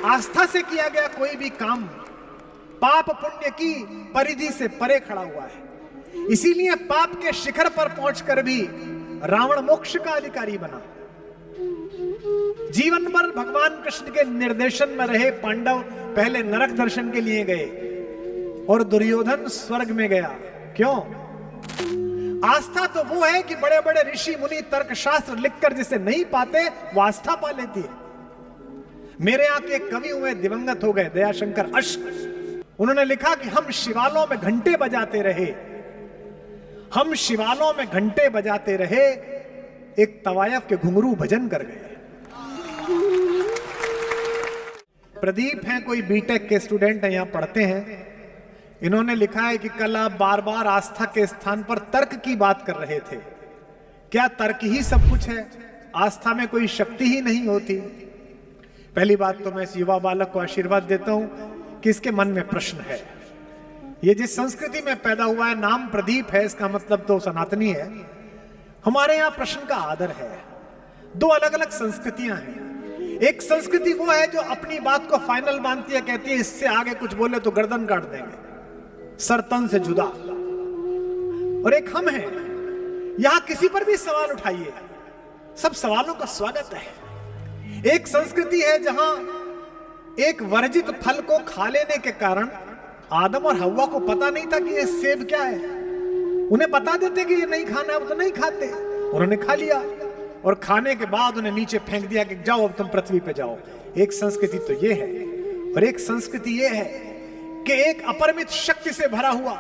आस्था से किया गया कोई भी काम पाप पुण्य की परिधि से परे खड़ा हुआ है। इसीलिए पाप के शिखर पर पहुंचकर भी रावण मोक्ष का अधिकारी बना। जीवन भर भगवान कृष्ण के निर्देशन में रहे पांडव पहले नरक दर्शन के लिए गए और दुर्योधन स्वर्ग में गया। क्यों? आस्था तो वो है कि बड़े बड़े ऋषि मुनि तर्कशास्त्र लिखकर जिसे नहीं पाते वो आस्था पा लेती है। मेरे यहां के कवि हुए, दिवंगत हो गए, दयाशंकर अश्क। उन्होंने लिखा कि हम शिवालों में घंटे बजाते रहे, हम शिवालों में घंटे बजाते रहे, एक तवायफ के घुंघरू भजन कर गए। प्रदीप हैं, कोई बीटेक के स्टूडेंट हैं, यहां पढ़ते हैं। इन्होंने लिखा है कि कल आप बार बार आस्था के स्थान पर तर्क की बात कर रहे थे। क्या तर्क ही सब कुछ है? आस्था में कोई शक्ति ही नहीं होती? पहली बात तो मैं इस युवा बालक को आशीर्वाद देता हूं कि इसके मन में प्रश्न है। ये जिस संस्कृति में पैदा हुआ है, नाम प्रदीप है, इसका मतलब तो सनातनी है। हमारे यहां प्रश्न का आदर है। दो अलग अलग संस्कृतियां हैं। एक संस्कृति वो है जो अपनी बात को फाइनल मानती है, कहती है इससे आगे कुछ बोले तो गर्दन काट देंगे, सर तन से जुदा। और एक हम हैं, यहां किसी पर भी सवाल उठाइए, सब सवालों का स्वागत है। एक संस्कृति है जहां एक वर्जित फल को खा लेने के कारण आदम और हव्वा को पता नहीं था कि ये सेब क्या है। उन्हें बता देते कि ये नहीं खाना है, वो तो नहीं खाते, उन्होंने खा लिया और खाने के बाद उन्हें नीचे फेंक दिया कि जाओ अब तुम पृथ्वी पे जाओ। एक संस्कृति तो ये है। और एक संस्कृति ये है कि एक अपरिमित शक्ति से भरा हुआ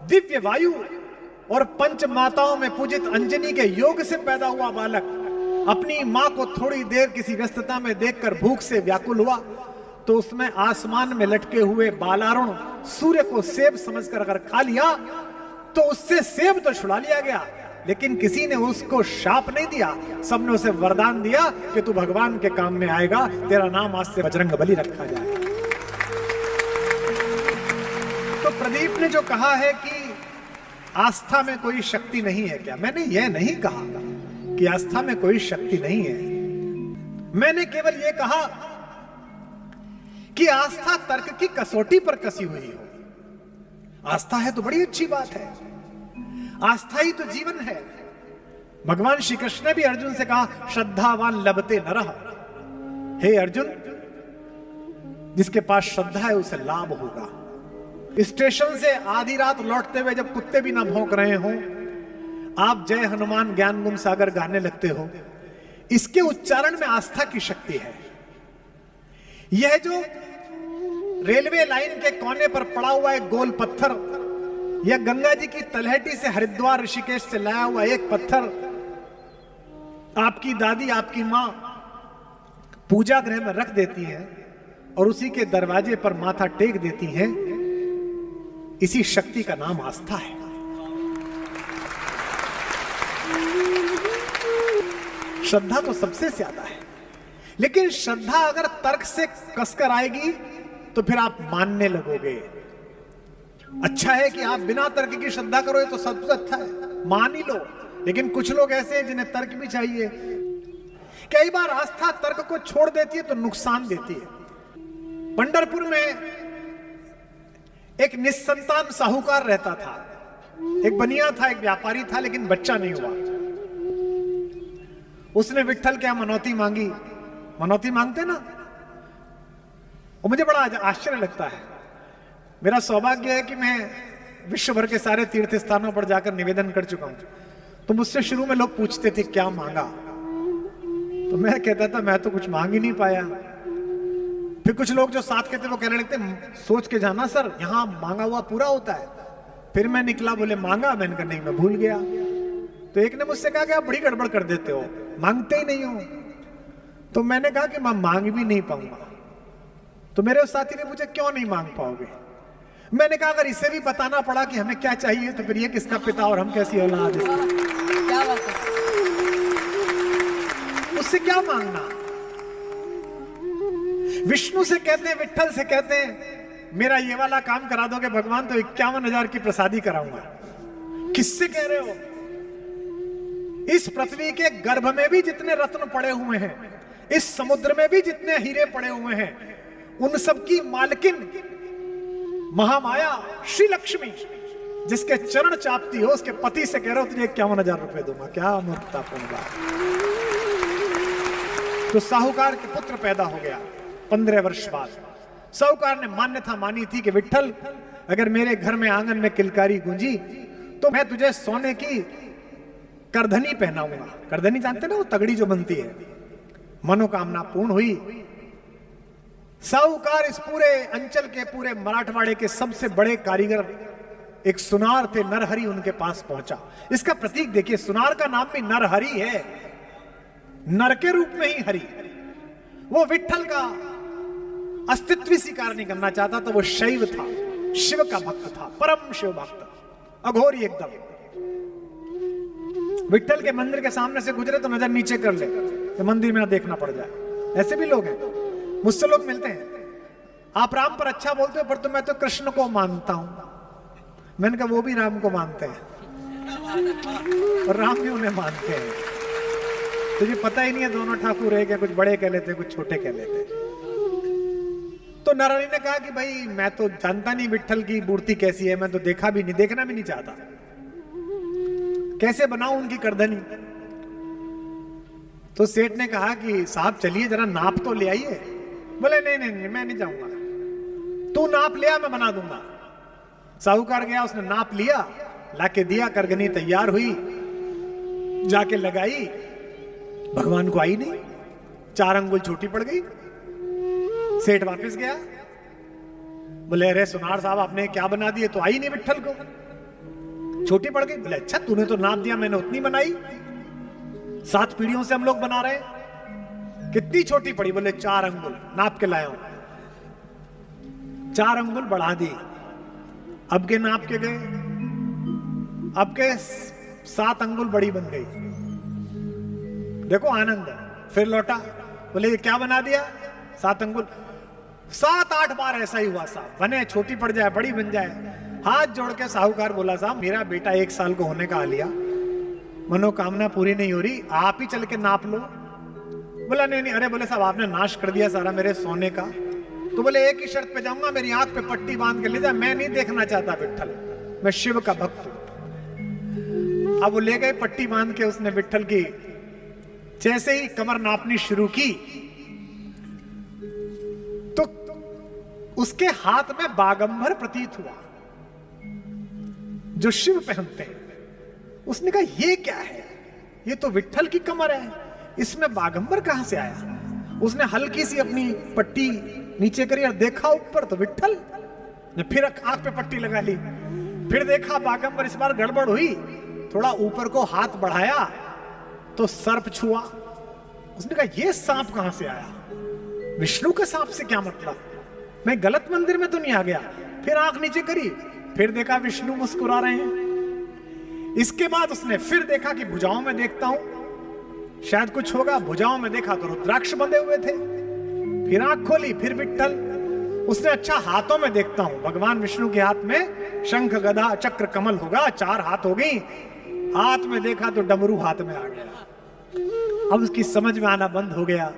दिव्य वायु और पंच माताओं में पूजित अंजनी के योग से पैदा हुआ बालक अपनी मां को थोड़ी देर किसी व्यस्तता में देखकर भूख से व्याकुल हुआ तो उसमें आसमान में लटके हुए बालारुण सूर्य को सेब समझकर अगर खा लिया तो उससे सेब तो छुड़ा लिया गया, लेकिन किसी ने उसको शाप नहीं दिया, सबने उसे वरदान दिया कि तू भगवान के काम में आएगा, तेरा नाम आज से बजरंग बली रखा जाए। तो प्रदीप ने जो कहा है कि आस्था में कोई शक्ति नहीं है, क्या मैंने यह नहीं कहा कि आस्था में कोई शक्ति नहीं है। मैंने केवल यह कहा कि आस्था तर्क की कसौटी पर कसी हुई हो। आस्था है तो बड़ी अच्छी बात है, आस्था ही तो जीवन है। भगवान श्री कृष्ण ने भी अर्जुन से कहा श्रद्धावान लभते नरः। हे अर्जुन, जिसके पास श्रद्धा है उसे लाभ होगा। स्टेशन से आधी रात लौटते हुए जब कुत्ते भी ना भौंक रहे हो, आप जय हनुमान ज्ञान गुण सागर गाने लगते हो, इसके उच्चारण में आस्था की शक्ति है। यह जो रेलवे लाइन के कोने पर पड़ा हुआ एक गोल पत्थर या गंगा जी की तलहटी से हरिद्वार ऋषिकेश से लाया हुआ एक पत्थर आपकी दादी, आपकी मां पूजा गृह में रख देती है और उसी के दरवाजे पर माथा टेक देती हैं, इसी शक्ति का नाम आस्था है। श्रद्धा तो सबसे ज्यादा है, लेकिन श्रद्धा अगर तर्क से कसकर आएगी तो फिर आप मानने लगोगे। अच्छा है कि आप बिना तर्क की श्रद्धा करो, तो सबसे अच्छा है, मान ही लो। लेकिन कुछ लोग ऐसे हैं जिन्हें तर्क भी चाहिए। कई बार आस्था तर्क को छोड़ देती है तो नुकसान देती है। पंढरपुर में एक निस्संतान साहूकार रहता था। एक बनिया था, एक व्यापारी था, लेकिन बच्चा नहीं हुआ। उसने विट्ठल क्या मनौती मांगी, मनौती मांगते ना, और मुझे बड़ा आश्चर्य लगता है। मेरा सौभाग्य है कि मैं विश्व भर के सारे तीर्थ स्थानों पर जाकर निवेदन कर चुका हूं। तो मुझसे शुरू में लोग पूछते थे क्या मांगा, तो मैं कहता था मैं तो कुछ मांग ही नहीं पाया। फिर कुछ लोग जो साथ कहते वो कहने लगते सोच के जाना सर, यहां मांगा हुआ पूरा होता है। फिर मैं निकला, बोले मांगा, मैंने कहा नहीं मैं भूल गया। तो एक ने मुझसे कहा कि आप बड़ी गड़बड़ कर देते हो, मांगते ही नहीं हो। तो मैंने कहा कि मैं मांग भी नहीं पाऊंगा। तो मेरे उस साथी ने पूछा क्यों नहीं मांग पाओगे? मैंने कहा अगर इसे भी बताना पड़ा कि हमें क्या चाहिए तो फिर ये किसका पिता और हम कैसी औलाद है? उससे क्या मांगना? विष्णु से कहते हैं, विट्ठल से कहते हैं मेरा ये वाला काम करा दोगे भगवान तो 51,000 की प्रसादी कराऊंगा। किससे कह रहे हो? इस पृथ्वी के गर्भ में भी जितने रत्न पड़े हुए हैं, इस समुद्र में भी जितने हीरे पड़े हुए हैं, उन सबकी मालकिन महामाया श्री लक्ष्मी, जिसके चरण चापती हो, उसके पति से कह रहे हो तुझे 51,000 रुपए दूंगा। क्या मूर्खतापूर्ण बात। तो साहूकार के पुत्र पैदा हो गया 15 वर्ष बाद। साहूकार ने मान्यता मानी थी कि विट्ठल, अगर मेरे घर में आंगन में किलकारी गूंजी तो मैं तुझे सोने की करधनी पहनाऊंगा। करधनी जानते ना, वो तगड़ी जो बनती है। मनोकामना पूर्ण हुई। साहूकार इस पूरे अंचल के, पूरे मराठवाड़े के सबसे बड़े कारीगर एक सुनार थे, नरहरि, उनके पास पहुंचा। इसका प्रतीक देखिए, सुनार का नाम भी नरहरि है, नर के रूप में ही हरि। वो विट्ठल का अस्तित्व स्वीकार नहीं करना चाहता था। वो शैव था, शिव का भक्त था, परम शिव भक्त, अघोरी एकदम। विट्ठल के मंदिर के सामने से गुजरे तो नजर नीचे कर ले तो मंदिर में ना देखना पड़ जाए। ऐसे भी लोग हैं, मुझसे लोग मिलते हैं, आप राम पर अच्छा बोलते हो पर तो मैं तो कृष्ण को मानता हूं। मैंने कहा वो भी राम को मानते हैं और राम भी उन्हें मानते हैं। तुझे पता ही नहीं है दोनों ठाकुर है क्या, कुछ बड़े कह लेते कुछ छोटे कह लेते। तो नरहरि ने कहा कि भाई मैं तो जानता नहीं विट्ठल की मूर्ति कैसी है, मैं तो देखा भी नहीं, देखना भी नहीं चाहता, कैसे बनाऊं उनकी करधनी। तो सेठ ने कहा कि साहब चलिए जरा नाप तो ले आइए। बोले नहीं नहीं नहीं मैं नहीं जाऊंगा, तू नाप लिया मैं बना दूंगा। साहूकार गया, उसने नाप लिया, लाके दिया, करगनी तैयार हुई, जाके लगाई, भगवान को आई नहीं, 4 अंगुल छोटी पड़ गई। सेठ वापस गया, बोले अरे सुनार साहब आपने क्या बना दिए, तो आई नहीं विट्ठल को, छोटी पड़ गई। बोले अच्छा तूने तो नाप दिया, मैंने उतनी बनाई, 7 पीढ़ियों से हम लोग बना रहे हैं, कितनी छोटी पड़ी। बोले 4 अंगुल नाप के लाया हूं। 4 अंगुल बढ़ा दी, अब के नाप के गए, अब के 7 अंगुल बड़ी बन गई। देखो आनंद। फिर लौटा, बोले ये क्या बना दिया, 7 अंगुल। 7-8 बार ऐसा ही हुआ साहब, बने छोटी पड़ जाए बड़ी बन जाए। हाथ जोड़ के साहूकार बोला साहब मेरा बेटा 1 साल को होने का आ लिया, मनोकामना पूरी नहीं हो रही, आप ही चल के नाप लो। बोला नहीं नहीं। अरे बोले साहब आपने नाश कर दिया सारा मेरे सोने का। तो बोले एक ही शर्त पे जाऊंगा, मेरी आंख पे पट्टी बांध के ले जा, मैं नहीं देखना चाहता विट्ठल, मैं शिव का भक्त हूं। अब वो ले गए पट्टी बांध के, उसने विट्ठल की जैसे ही कमर नापनी शुरू की तो उसके हाथ में बागंबर प्रतीत हुआ जो शिव पहनते हैं। उसने कहा ये क्या है, ये तो विट्ठल की कमर है, इसमें बागंबर कहां से आया। उसने हल्की सी अपनी पट्टी नीचे करी और देखा ऊपर तो विट्ठल ने, फिर आंख पे पट्टी लगा ली, फिर देखा बागंबर। इस बार गड़बड़ हुई, थोड़ा ऊपर को हाथ बढ़ाया तो सर्प छुआ। उसने कहा ये सांप कहां से आया, विष्णु के सांप से क्या मतलब, मैं गलत मंदिर में तो नहीं आ गया। फिर आंख नीचे करी, फिर देखा विष्णु मुस्कुरा रहे हैं। इसके बाद उसने फिर देखा कि भुजाओं में देखता हूं शायद कुछ होगा, भुजाओं में देखा तो रुद्राक्ष बंधे हुए थे। फिर आंख खोली, फिर विट्ठल। उसने अच्छा हाथों में देखता हूं, भगवान विष्णु के हाथ में शंख गदा चक्र कमल होगा, 4 हाथ हो गई। हाथ में देखा तो डमरू हाथ में आ गया। अब उसकी समझ में आना बंद हो गया।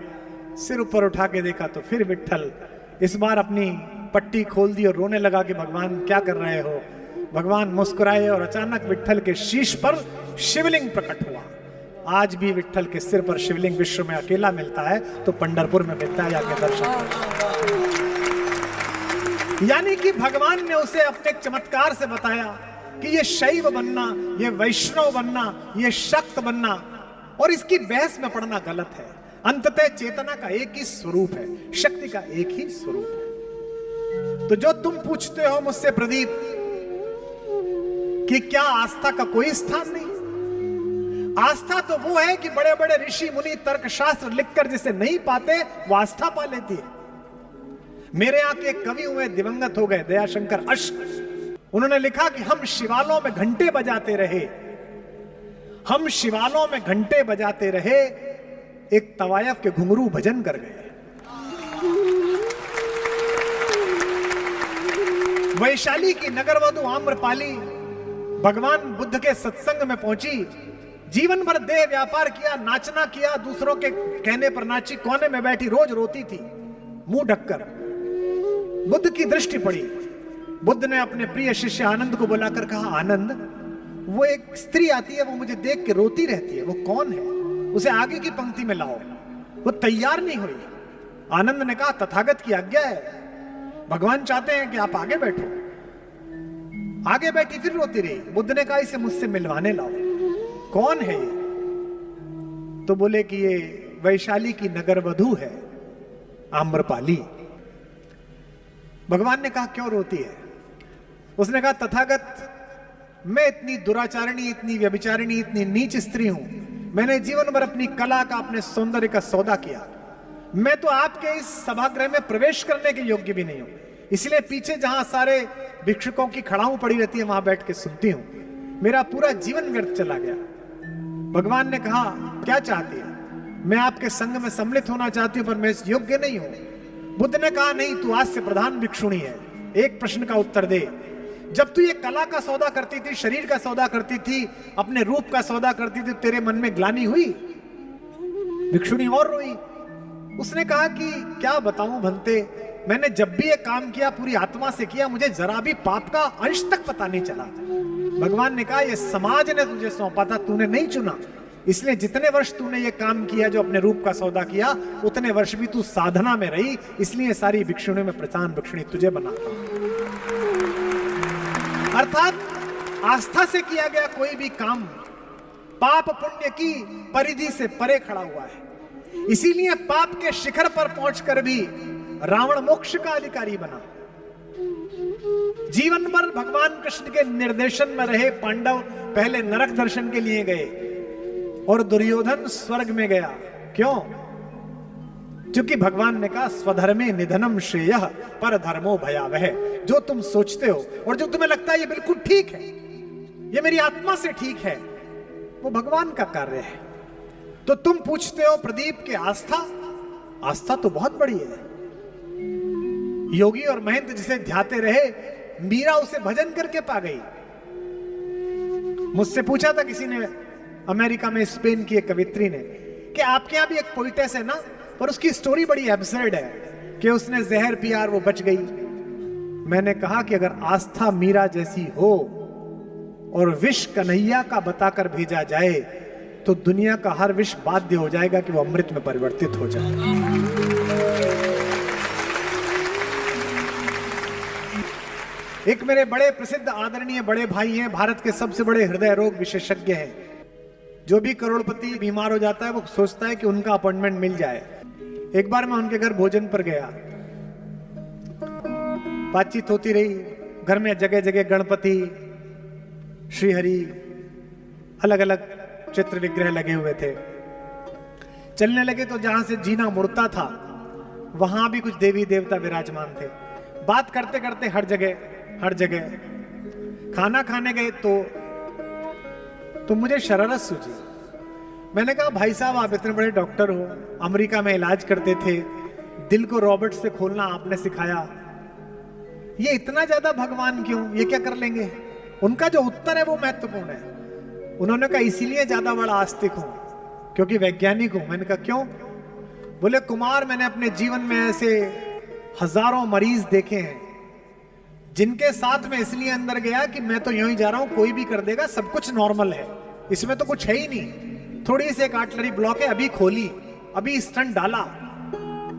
सिर ऊपर उठा के देखा तो फिर विट्ठल। इस बार अपनी पट्टी खोल दी और रोने लगा कि भगवान क्या कर रहे हो। भगवान मुस्कुराए और अचानक विट्ठल के शीश पर शिवलिंग प्रकट हुआ। आज भी विट्ठल के सिर पर शिवलिंग विश्व में अकेला मिलता है, तो पंढरपुर में मिलता है, जाके दर्शन। यानी कि भगवान ने उसे अपने चमत्कार से बताया कि ये शैव बनना, ये वैष्णव बनना, ये शक्त बनना और इसकी बहस में पड़ना गलत है। अंततः चेतना का एक ही स्वरूप है, शक्ति का एक ही स्वरूप है। तो जो तुम पूछते हो मुझसे प्रदीप कि क्या आस्था का कोई स्थान नहीं, आस्था तो वो है कि बड़े बड़े ऋषि मुनि तर्कशास्त्र लिखकर जिसे नहीं पाते वो आस्था पा लेती है। मेरे यहाँ के एक कवि हुए, दिवंगत हो गए, दयाशंकर अश्क। उन्होंने लिखा कि हम शिवालों में घंटे बजाते रहे, हम शिवालों में घंटे बजाते रहे, एक तवायफ के घुंघरू भजन कर गए। वैशाली की नगरवधु आम्रपाली भगवान बुद्ध के सत्संग में पहुंची, जीवन भर देह व्यापार किया, नाचना किया, दूसरों के कहने पर नाची, कोने में बैठी रोज रोती थी मुंह ढककर। बुद्ध की दृष्टि पड़ी। बुद्ध ने अपने प्रिय शिष्य आनंद को बुलाकर कहा, आनंद, वो एक स्त्री आती है, वो मुझे देख के रोती रहती है, वो कौन है? उसे आगे की पंक्ति में लाओ। वो तैयार नहीं हुई। आनंद ने कहा, तथागत की आज्ञा है, भगवान चाहते हैं कि आप आगे बैठो। आगे बैठी, फिर रोती रही। बुद्ध ने कहा, इसे मुझसे मिलवाने लाओ। कौन है ये? तो बोले कि ये वैशाली की नगर वधू है, आम्रपाली। भगवान ने कहा, क्यों रोती है? उसने कहा, तथागत, मैं इतनी दुराचारिणी, इतनी व्यभिचारिणी, इतनी नीच स्त्री हूं। मैंने जीवन भर अपनी कला का, अपने सौंदर्य का सौदा किया। मैं तो आपके इस सभागृह में प्रवेश करने के योग्य भी नहीं हूं। इसलिए पीछे जहां सारे भिक्षुकों की खड़ाऊ पड़ी रहती है, वहां बैठ के सुनती हूं। मेरा पूरा जीवन व्यर्थ चला गया। भगवान ने कहा, क्या चाहती है? मैं आपके संग में सम्मिलित होना चाहती हूं, पर मैं इस योग्य नहीं हूं। बुद्ध ने कहा, नहीं, तू आज से प्रधान भिक्षुणी है। एक प्रश्न का उत्तर दे। जब तू ये कला का सौदा करती थी, शरीर का सौदा करती थी, अपने रूप का सौदा करती थी, तेरे मन में ग्लानि हुई? भिक्षुणी और रोई। उसने कहा कि क्या बताऊं भंते, मैंने जब भी ये काम किया पूरी आत्मा से किया, मुझे जरा भी पाप का अंश तक पता नहीं चला। भगवान ने कहा, ये समाज ने तुझे सौंपा था, तूने नहीं चुना। इसलिए जितने वर्ष तूने ये काम किया, जो अपने रूप का सौदा किया, उतने वर्ष भी तू साधना में रही। इसलिए सारी भिक्षुणियों में प्रधान भिक्षुणी तुझे बनाता हूं। अर्थात आस्था से किया गया कोई भी काम पाप पुण्य की परिधि से परे खड़ा हुआ है। इसीलिए पाप के शिखर पर पहुंचकर भी रावण मोक्ष का अधिकारी बना। जीवन भर भगवान कृष्ण के निर्देशन में रहे पांडव पहले नरक दर्शन के लिए गए और दुर्योधन स्वर्ग में गया। क्यों? क्योंकि भगवान ने कहा, स्वधर्मे निधनम श्रेयः पर धर्मो भयावह। जो तुम सोचते हो और जो तुम्हें लगता है ये बिल्कुल ठीक है, ये मेरी आत्मा से ठीक है, वो भगवान का कार्य है। तो तुम पूछते हो प्रदीप के आस्था तो बहुत बड़ी है। योगी और महंत जिसे ध्याते रहे, मीरा उसे भजन करके पा गई। मुझसे पूछा था किसी ने, अमेरिका में, स्पेन की एक कवित्री ने, कि आपके यहां भी एक पोइटेस है ना, पर उसकी स्टोरी बड़ी एब्सर्ड है कि उसने जहर पिया और वो बच गई। मैंने कहा कि अगर आस्था मीरा जैसी हो और विष कन्हैया का बताकर भेजा जाए, तो दुनिया का हर विष बाध्य हो जाएगा कि वो अमृत में परिवर्तित हो जाए। एक मेरे बड़े प्रसिद्ध आदरणीय बड़े भाई हैं, भारत के सबसे बड़े हृदय रोग विशेषज्ञ हैं। जो भी करोड़पति बीमार हो जाता है, वो सोचता है कि उनका अपॉइंटमेंट मिल जाए। एक बार मैं उनके घर भोजन पर गया, बातचीत होती रही। घर में जगह जगह गणपति, श्रीहरि, अलग अलग चित्र विग्रह लगे हुए थे। चलने लगे तो जहां से जीना मुड़ता था, वहां भी कुछ देवी देवता विराजमान थे। बात करते करते हर जगह खाना खाने गए तो मुझे शरारत सूझी। मैंने कहा, भाई साहब, आप इतने बड़े डॉक्टर हो, अमेरिका में इलाज करते थे, दिल को रॉबर्ट से खोलना आपने सिखाया, ये इतना ज्यादा भगवान क्यों? ये क्या कर लेंगे? उनका जो उत्तर है वो महत्वपूर्ण है। उन्होंने कहा, इसीलिए ज्यादा बड़ा आस्तिक हूं, क्योंकि वैज्ञानिक हूं। मैंने कहा, क्यों? बोले, कुमार, मैंने अपने जीवन में ऐसे हजारों मरीज देखे हैं जिनके साथ में इसलिए अंदर गया कि मैं तो यूं ही जा रहा हूं, कोई भी कर देगा, सब कुछ नॉर्मल है, इसमें तो कुछ है ही नहीं। थोड़ी सी एक आर्टलरी ब्लॉक है, अभी खोली, अभी स्टंट डाला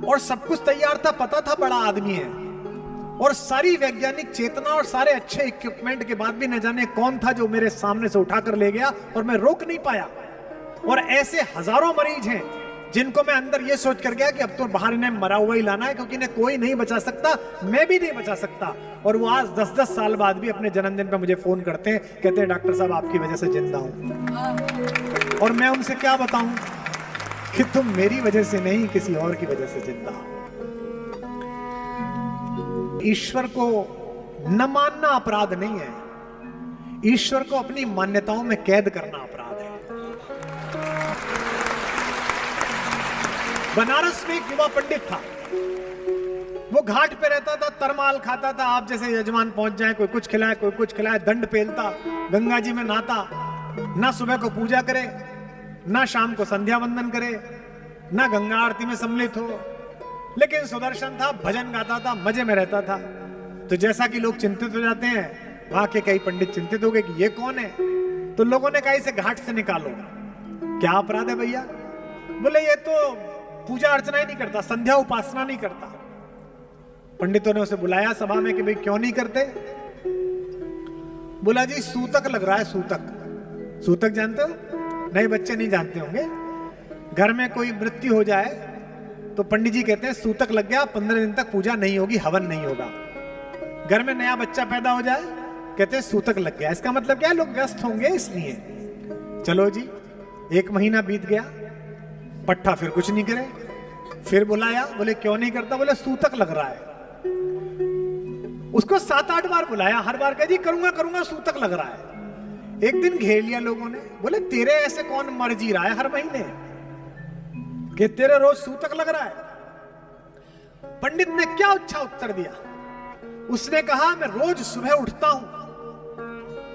और सब कुछ तैयार था, पता था बड़ा आदमी है। और सारी वैज्ञानिक चेतना और सारे अच्छे इक्विपमेंट के बाद भी न जाने कौन था जो मेरे सामने से उठाकर ले गया और मैं रोक नहीं पाया। और ऐसे हजारों मरीज हैं जिनको मैं अंदर ये सोच कर गया कि अब तो बाहर इन्हें मरा हुआ ही लाना है, क्योंकि इन्हें कोई नहीं बचा सकता, मैं भी नहीं बचा सकता। और वो आज 10-10 साल बाद भी अपने जन्मदिन पे मुझे फोन करते हैं, कहते हैं, डॉक्टर साहब, आपकी वजह से जिंदा हूं। और मैं उनसे क्या बताऊं कि तुम मेरी वजह से नहीं, किसी और की वजह से जिंदा हो। ईश्वर को न मानना अपराध नहीं है, ईश्वर को अपनी मान्यताओं में कैद करना अपराध है। बनारस में एक युवा पंडित था, वो घाट पे रहता था, तरमाल खाता था। आप जैसे यजमान पहुंच जाए, कोई कुछ खिलाए, कोई कुछ खिलाए, दंड पेलता, गंगा जी में नहाता, ना सुबह को पूजा करे, ना शाम को संध्या वंदन करे, ना गंगा आरती में सम्मिलित हो, लेकिन सुदर्शन था, भजन गाता था, मजे में रहता था। तो जैसा कि लोग चिंतित हो जाते हैं, वहां के कई पंडित चिंतित हो गए कि ये कौन है। तो लोगों ने कहा इसे घाट से निकालो। क्या अपराध है भैया? बोले ये तो पूजा अर्चना ही नहीं करता, संध्या उपासना नहीं करता। पंडितों ने उसे बुलाया सभा में कि भाई क्यों नहीं करते? बोला जी सूतक लग रहा है। सूतक, सूतक जानते हो? नए बच्चे नहीं जानते होंगे। घर में कोई मृत्यु हो जाए तो पंडित जी कहते हैं सूतक लग गया, 15 दिन तक पूजा नहीं होगी, हवन नहीं होगा। घर में नया बच्चा पैदा हो जाए, कहते हैं सूतक लग गया। इसका मतलब क्या है? लोग व्यस्त होंगे इसलिए। चलो जी, 1 महीना बीत गया, पट्टा फिर कुछ नहीं करे। फिर बुलाया, बोले क्यों नहीं करता? बोले सूतक लग रहा है। उसको 7-8 बार बुलाया, हर बार कहा जी करूंगा करूंगा, सूतक लग रहा है। एक दिन घेर लिया लोगों ने, बोले तेरे ऐसे कौन मर जी रहा है हर महीने कि तेरे रोज सूतक लग रहा है? पंडित ने क्या अच्छा उत्तर दिया? उसने कहा मैं रोज सुबह उठता हूं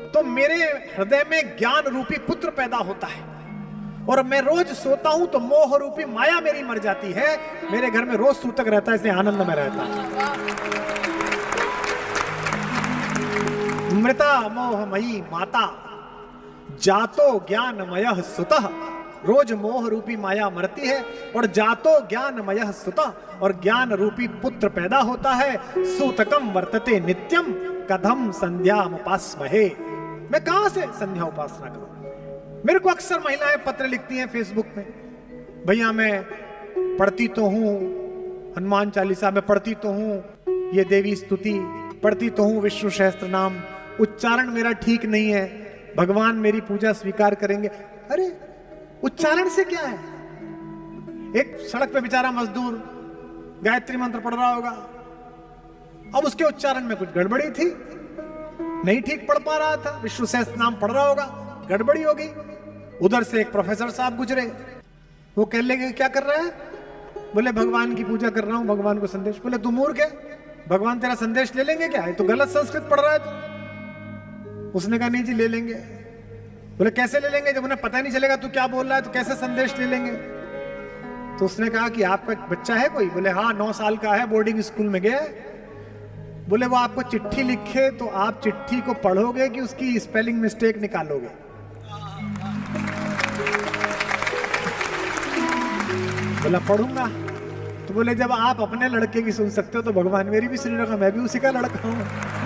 तो मेरे हृदय में ज्ञान रूपी पुत्र पैदा होता है, और मैं रोज सोता हूं तो मोह रूपी माया मेरी मर जाती है। मेरे घर में रोज सूतक रहता है, इसलिए आनंद में रहता है। मृता मोहमयी माता जातो ज्ञानमय सुतः। रोज मोह रूपी माया मरती है और जातो ज्ञानमय सुतः, और ज्ञान रूपी पुत्र पैदा होता है। सूतकम वर्तते नित्यम कथम संध्याम उपासमहे। मैं कहां से संध्या उपासना करूं? मेरे को अक्सर महिलाएं पत्र लिखती हैं फेसबुक में, भैया मैं पढ़ती तो हूं हनुमान चालीसा, में पढ़ती तो हूं ये देवी स्तुति, पढ़ती तो हूं विष्णु सहस्त्र नाम, उच्चारण मेरा ठीक नहीं है, भगवान मेरी पूजा स्वीकार करेंगे। अरे उच्चारण से क्या है? एक सड़क पे बेचारा मजदूर गायत्री मंत्र पढ़ रहा होगा, अब उसके उच्चारण में कुछ गड़बड़ी थी, नहीं ठीक पढ़ पा रहा था, विष्णु सहस्त्र नाम पढ़ रहा होगा, गड़बड़ी हो गई। उधर से एक प्रोफेसर साहब गुजरे, वो कह लेंगे क्या कर रहा है? बोले भगवान की पूजा कर रहा हूं, भगवान को संदेश। बोले तू मूर्ख है, भगवान तेरा संदेश ले लेंगे क्या? है तो गलत संस्कृत पढ़ रहा है तू। उसने कहा नहीं जी ले लेंगे। बोले कैसे ले लेंगे? जब उन्हें पता नहीं चलेगा तू क्या बोल रहा है तो कैसे संदेश ले लेंगे? तो उसने कहा कि आपका बच्चा है कोई? बोले हाँ 9 साल का है, बोर्डिंग स्कूल में गया है। बोले वो आपको चिट्ठी लिखे तो आप चिट्ठी को पढ़ोगे कि उसकी स्पेलिंग मिस्टेक निकालोगे? बोला पढ़ूंगा। तो बोले जब आप अपने लड़के की सुन सकते हो तो भगवान मेरी भी सुन रहा, मैं भी उसी का लड़का हूं।